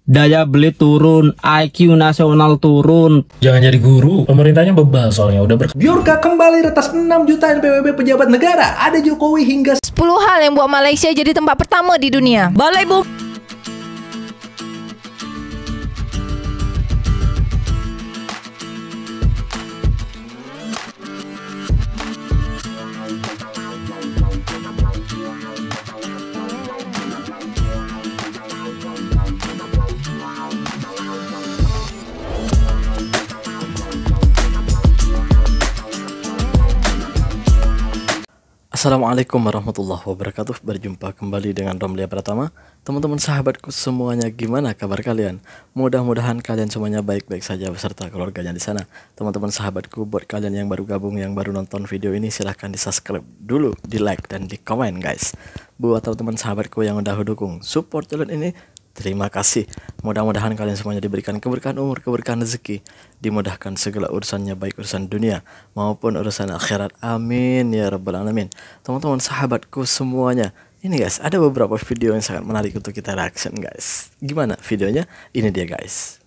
Daya beli turun, IQ nasional turun. Jangan jadi guru, pemerintahnya bebal soalnya udah Biorka kembali retas 6 juta NPWP pejabat negara. Ada Jokowi hingga 10 hal yang buat Malaysia jadi tempat pertama di dunia. Balai Bumi. Assalamualaikum warahmatullahi wabarakatuh. Berjumpa kembali dengan Romlia Pratama. Teman-teman sahabatku semuanya, gimana kabar kalian? Mudah-mudahan kalian semuanya baik-baik saja beserta keluarganya di sana. Teman-teman sahabatku, buat kalian yang baru gabung, yang baru nonton video ini, silahkan di subscribe dulu, di like dan di komen guys. Buat teman-teman sahabatku yang udah dukung support channel ini, terima kasih. Mudah-mudahan kalian semuanya diberikan keberkahan umur, keberkahan rezeki, dimudahkan segala urusannya, baik urusan dunia maupun urusan akhirat. Amin ya rabbal alamin. Teman-teman sahabatku semuanya, ini guys, ada beberapa video yang sangat menarik untuk kita reaction guys. Gimana videonya? Ini dia guys.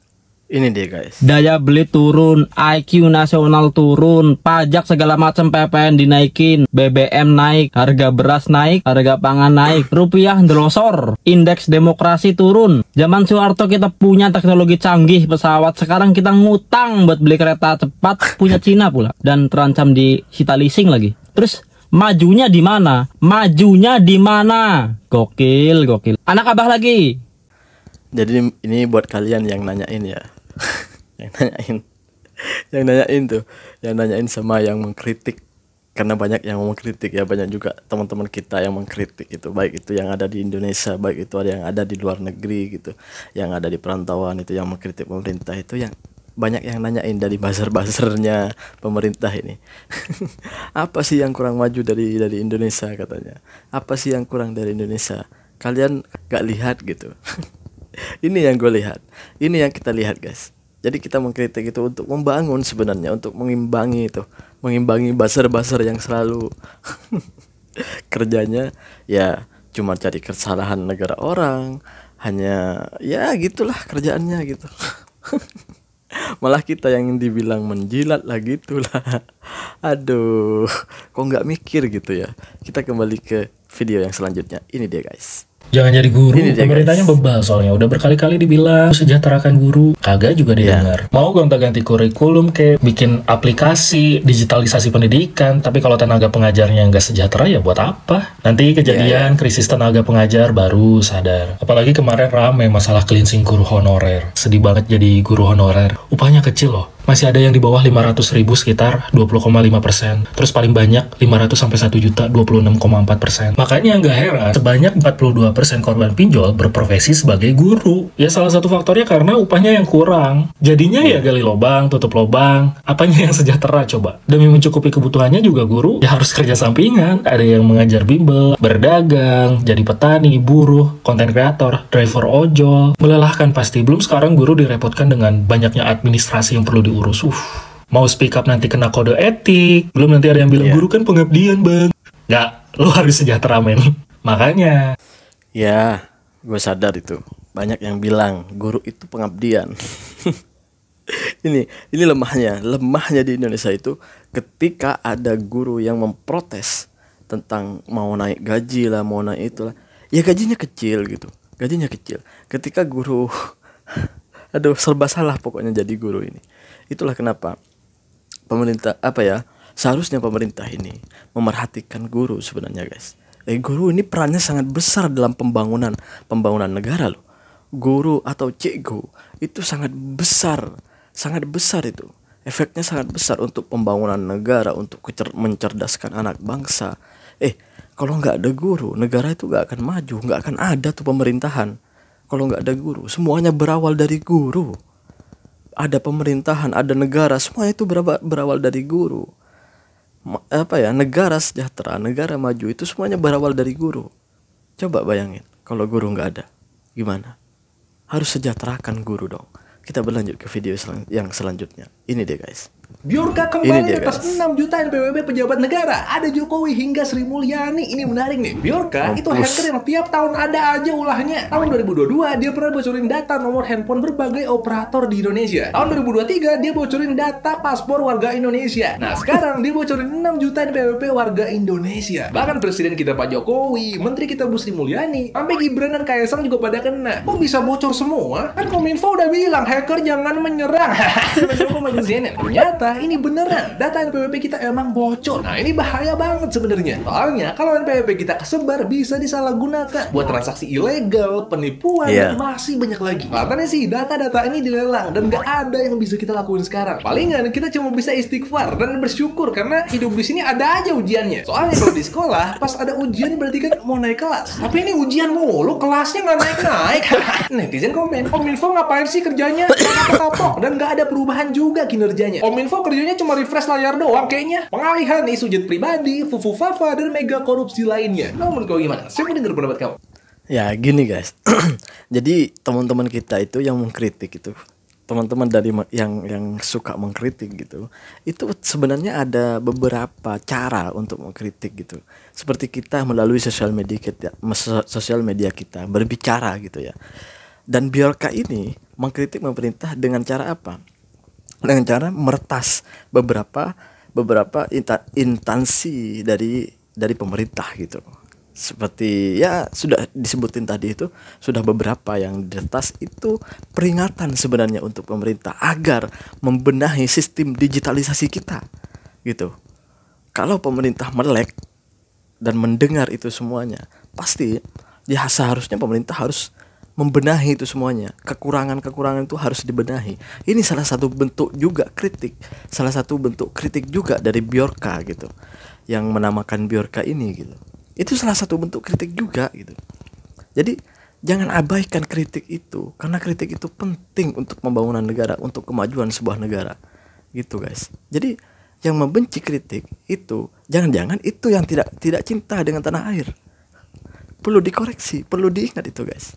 Ini dia guys. Daya beli turun, IQ nasional turun, pajak segala macam PPN dinaikin, BBM naik, harga beras naik, harga pangan naik, rupiah ndelosor, indeks demokrasi turun. Zaman Soeharto kita punya teknologi canggih pesawat, sekarang kita ngutang buat beli kereta cepat punya Cina pula dan terancam di sita leasing lagi. Terus majunya di mana? Majunya di mana? Gokil, gokil. Anak abah lagi. Jadi ini buat kalian yang nanyain ya. yang nanyain sama yang mengkritik, karena banyak yang mengkritik ya, banyak juga teman-teman kita yang mengkritik itu, baik itu yang ada di Indonesia, baik itu ada yang ada di luar negeri gitu, yang ada di perantauan itu, yang mengkritik pemerintah itu, yang banyak yang nanyain dari buzzer-buzzernya pemerintah ini. Apa sih yang kurang maju dari Indonesia katanya? Apa sih yang kurang dari Indonesia? Kalian gak lihat gitu. Ini yang gue lihat, ini yang kita lihat guys. Jadi kita mengkritik itu untuk membangun sebenarnya, untuk mengimbangi itu, mengimbangi buzzer-buzzer yang selalu kerjanya ya cuma cari kesalahan negara orang, hanya ya gitulah kerjaannya gitu. Malah kita yang dibilang menjilat lah gitulah. Aduh, kok nggak mikir gitu ya. Kita kembali ke video yang selanjutnya. Ini dia guys. Jangan jadi guru, Ini dia, pemerintahnya guys. bebal soalnya udah berkali-kali dibilang sejahterakan guru, kagak juga didengar. Mau gonta-ganti kurikulum, kayak bikin aplikasi, digitalisasi pendidikan, tapi kalau tenaga pengajarnya nggak sejahtera ya buat apa? Nanti kejadian krisis tenaga pengajar baru sadar. Apalagi kemarin rame masalah cleansing guru honorer. Sedih banget jadi guru honorer. Upahnya kecil loh. Masih ada yang di bawah 500.000 sekitar 20,5%. Terus paling banyak 500 sampai 1 juta 26,4%. Makanya nggak heran sebanyak 42% korban pinjol berprofesi sebagai guru. Ya salah satu faktornya karena upahnya yang kurang. Jadinya ya gali lubang, tutup lubang. Apanya yang sejahtera coba? Demi mencukupi kebutuhannya juga guru ya harus kerja sampingan. Ada yang mengajar bimbel, berdagang, jadi petani, buruh, konten kreator, driver ojol. Melelahkan pasti. Belum sekarang guru direpotkan dengan banyaknya administrasi yang perlu diurus. Mau speak up nanti kena kode etik. Belum nanti ada yang bilang guru kan pengabdian bang. Nggak, lo harus sejahtera men. Makanya Ya, gue sadar itu. Banyak yang bilang guru itu pengabdian. Ini lemahnya di Indonesia itu, ketika ada guru yang memprotes tentang mau naik gaji lah, mau naik itulah. Ya gajinya kecil gitu. Gajinya kecil. Ketika guru aduh serba salah pokoknya jadi guru ini. Itulah kenapa pemerintah seharusnya pemerintah ini memerhatikan guru sebenarnya guys. Guru ini perannya sangat besar dalam pembangunan negara loh. Guru atau cikgu itu sangat besar itu. Efeknya sangat besar untuk pembangunan negara, untuk mencerdaskan anak bangsa. Kalau nggak ada guru, negara itu nggak akan maju, nggak akan ada tuh pemerintahan. Kalau nggak ada guru, semuanya berawal dari guru. Ada pemerintahan, ada negara, semua itu berawal dari guru. Negara sejahtera, negara maju itu semuanya berawal dari guru. Coba bayangin, kalau guru nggak ada, gimana? Harus sejahterakan guru dong. Kita berlanjut ke video yang selanjutnya. Ini deh guys. Biorka Ini kembali dia, di atas guys. 6 juta NPWP pejabat negara. Ada Jokowi hingga Sri Mulyani. Ini menarik nih. Biorka itu hacker yang tiap tahun ada aja ulahnya. Tahun 2022 dia pernah bocorin data nomor handphone berbagai operator di Indonesia. Tahun 2023 dia bocorin data paspor warga Indonesia. Nah sekarang dia bocorin 6 juta NPWP warga Indonesia. Bahkan presiden kita Pak Jokowi, menteri kita Bu Sri Mulyani, sampai Gibran dan Kaisang juga pada kena. Kok bisa bocor semua? Kan Kominfo udah bilang hacker jangan menyerang. Ternyata ini beneran, data NPWP kita emang bocor. Nah ini bahaya banget sebenarnya. Soalnya kalau NPWP kita kesebar bisa disalahgunakan buat transaksi ilegal, penipuan, dan masih banyak lagi. Katanya sih data-data ini dilelang dan gak ada yang bisa kita lakuin sekarang. Palingan kita cuma bisa istighfar dan bersyukur karena hidup di sini ada aja ujiannya. Soalnya kalau di sekolah pas ada ujian berarti kan mau naik kelas. Tapi ini ujian mulu, kelasnya nggak naik-naik. Netizen komen, Kominfo ngapain sih kerjanya? Kapok dan nggak ada perubahan juga kinerjanya. Kominfo kerjanya cuma refresh layar doang kayaknya. Pengalihan isu jet pribadi, fufu fafa, dan mega korupsi lainnya. Nah, menurut kau gimana? Saya mau denger pendapat kamu. Ya gini guys. Jadi teman-teman kita itu yang mengkritik itu, teman-teman dari yang suka mengkritik gitu, itu sebenarnya ada beberapa cara untuk mengkritik gitu. Seperti kita melalui sosial media kita berbicara gitu ya. Dan Biorka ini mengkritik pemerintah dengan cara apa? Dengan cara meretas beberapa instansi dari pemerintah gitu. Seperti ya sudah disebutin tadi itu, sudah beberapa yang diretas itu peringatan sebenarnya untuk pemerintah agar membenahi sistem digitalisasi kita gitu. Kalau pemerintah melek dan mendengar itu semuanya, pasti ya seharusnya pemerintah harus membenahi itu semuanya. Kekurangan-kekurangan itu harus dibenahi. Ini salah satu bentuk juga kritik, salah satu bentuk kritik juga dari Biorka gitu, yang menamakan Biorka ini gitu. Itu salah satu bentuk kritik juga gitu. Jadi jangan abaikan kritik itu, karena kritik itu penting untuk pembangunan negara, untuk kemajuan sebuah negara gitu guys. Jadi yang membenci kritik itu jangan-jangan itu yang tidak cinta dengan tanah air. Perlu dikoreksi, perlu diingat itu guys.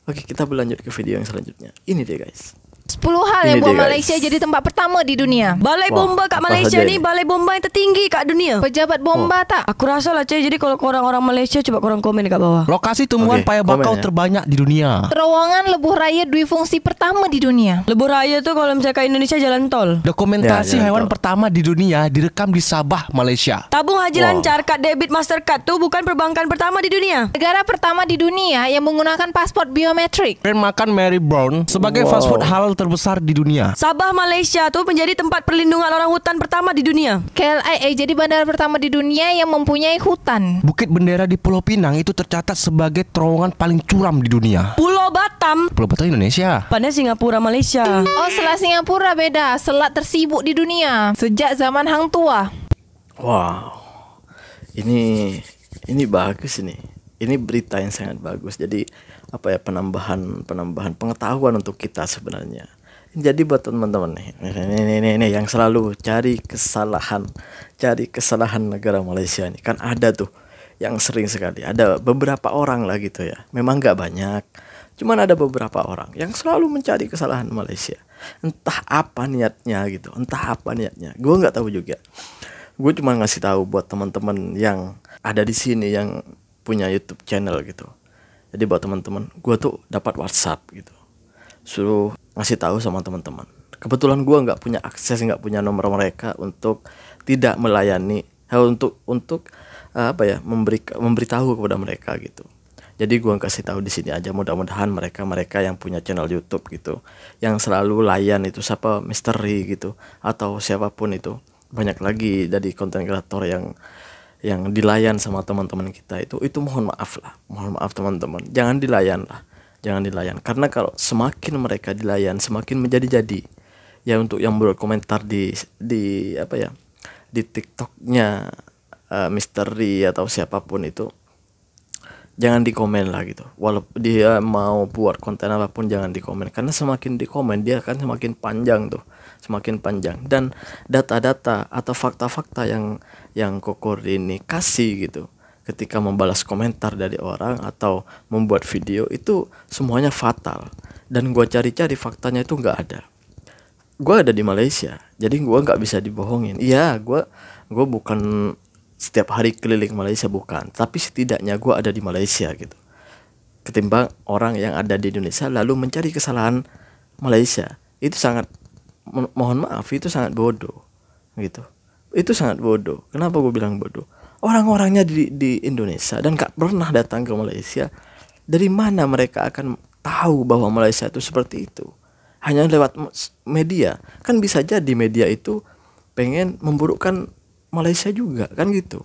Oke, kita berlanjut ke video yang selanjutnya. Ini dia guys. 10 hal yang buat Malaysia jadi tempat pertama di dunia. Balai bomba kat Malaysia ni balai bomba yang tertinggi kat dunia. Pejabat bomba tak? Aku rasa lah cuy. Jadi kalau korang orang Malaysia, coba korang komen dekat bawah. Lokasi tumbuhan paya bakau terbanyak di dunia. Terowongan lebuh raya dwi fungsi pertama di dunia. Lebuh raya tu kalau misalkan Indonesia jalan tol. Dokumentasi hewan pertama di dunia direkam di Sabah, Malaysia. Tabung haji lancar kad debit Mastercard tu bukan perbankan pertama di dunia. Negara pertama di dunia yang menggunakan paspor biometrik. Brand makan Mary Brown sebagai fast food halal terbesar di dunia. Sabah, Malaysia tu menjadi tempat perlindungan orang hutan pertama di dunia. KLIA jadi bandara pertama di dunia yang mempunyai hutan. Bukit Bendera di Pulau Pinang itu tercatat sebagai terowongan paling curam di dunia. Pulau Batam Indonesia. pada Singapura, Malaysia. Oh, selat Singapura beda. Selat tersibuk di dunia sejak zaman Hang Tuah. Wow. Ini bagus ini. Ini berita yang sangat bagus. Jadi penambahan pengetahuan untuk kita sebenarnya. Jadi buat teman-teman nih yang selalu cari kesalahan negara Malaysia ini, kan ada tuh yang sering sekali, ada beberapa orang lah gitu ya, memang nggak banyak, cuman ada beberapa orang yang selalu mencari kesalahan Malaysia, entah apa niatnya, gue nggak tahu juga. Gue cuma ngasih tahu buat teman-teman yang ada di sini yang punya YouTube channel gitu. Jadi buat teman-teman, gue tuh dapat WhatsApp gitu, suruh ngasih tahu sama teman-teman. Kebetulan gue nggak punya akses, nggak punya nomor mereka untuk tidak melayani, untuk memberitahu kepada mereka gitu. Jadi gue kasih tahu di sini aja, mudah-mudahan mereka yang punya channel YouTube gitu, yang selalu layan itu siapa, misteri gitu, atau siapapun itu, banyak lagi dari konten kreator yang dilayan sama teman-teman kita itu mohon maaf teman-teman, jangan dilayan, karena kalau semakin mereka dilayan semakin menjadi-jadi ya. Untuk yang berkomentar di TikToknya misteri atau siapapun itu, jangan dikomen lah gitu. Walaupun dia mau buat konten apapun, jangan dikomen, karena semakin dikomen dia akan semakin panjang, dan data-data atau fakta-fakta yang Kokor ini kasih gitu, ketika membalas komentar dari orang atau membuat video itu semuanya fatal. Dan gua cari-cari faktanya itu nggak ada. gue ada di Malaysia, jadi gue nggak bisa dibohongin. Iya, gue bukan setiap hari keliling Malaysia, bukan, tapi setidaknya gue ada di Malaysia gitu. Ketimbang orang yang ada di Indonesia lalu mencari kesalahan Malaysia, itu sangat mohon maaf, itu sangat bodoh gitu. Itu sangat bodoh. Kenapa gue bilang bodoh? Orang-orangnya di Indonesia dan gak pernah datang ke Malaysia. Dari mana mereka akan tahu bahwa Malaysia itu seperti itu? Hanya lewat media. Kan bisa jadi media itu pengen memburukkan Malaysia juga, kan gitu.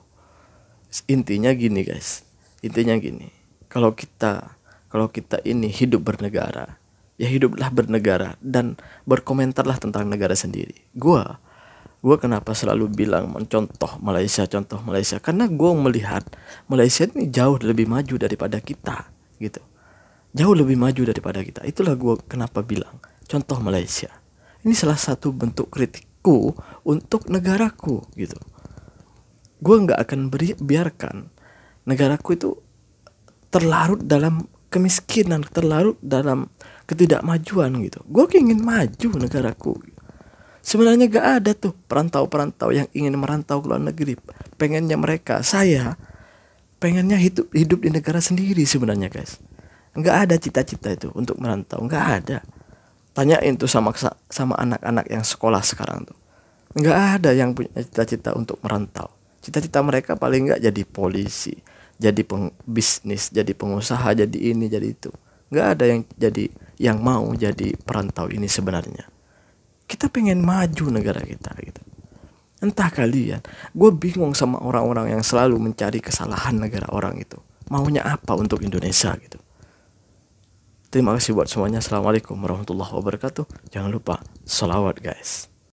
Intinya gini guys, intinya gini. Kalau kita ini hidup bernegara, ya hiduplah bernegara dan berkomentarlah tentang negara sendiri. Gue kenapa selalu bilang contoh Malaysia, karena gue melihat Malaysia ini jauh lebih maju daripada kita gitu, jauh lebih maju daripada kita. Itulah gue kenapa bilang contoh Malaysia. Ini salah satu bentuk kritikku untuk negaraku gitu. Gue nggak akan biarkan negaraku itu terlarut dalam kemiskinan, terlarut dalam ketidakmajuan gitu. Gue ingin maju negaraku. Sebenarnya gak ada tuh perantau-perantau yang ingin merantau ke luar negeri. Pengennya mereka, saya pengennya hidup di negara sendiri sebenarnya guys. Gak ada cita-cita itu untuk merantau, gak ada. Tanyain tuh sama anak-anak yang sekolah sekarang tuh. Gak ada yang punya cita-cita untuk merantau. Cita-cita mereka paling gak jadi polisi, jadi bisnis, jadi pengusaha, jadi ini, jadi itu. Gak ada yang mau jadi perantau ini sebenarnya. Kita pengen maju negara kita gitu. Entah kalian, gue bingung sama orang-orang yang selalu mencari kesalahan negara orang itu. Maunya apa untuk Indonesia gitu. Terima kasih buat semuanya. Assalamualaikum warahmatullahi wabarakatuh. Jangan lupa sholawat guys.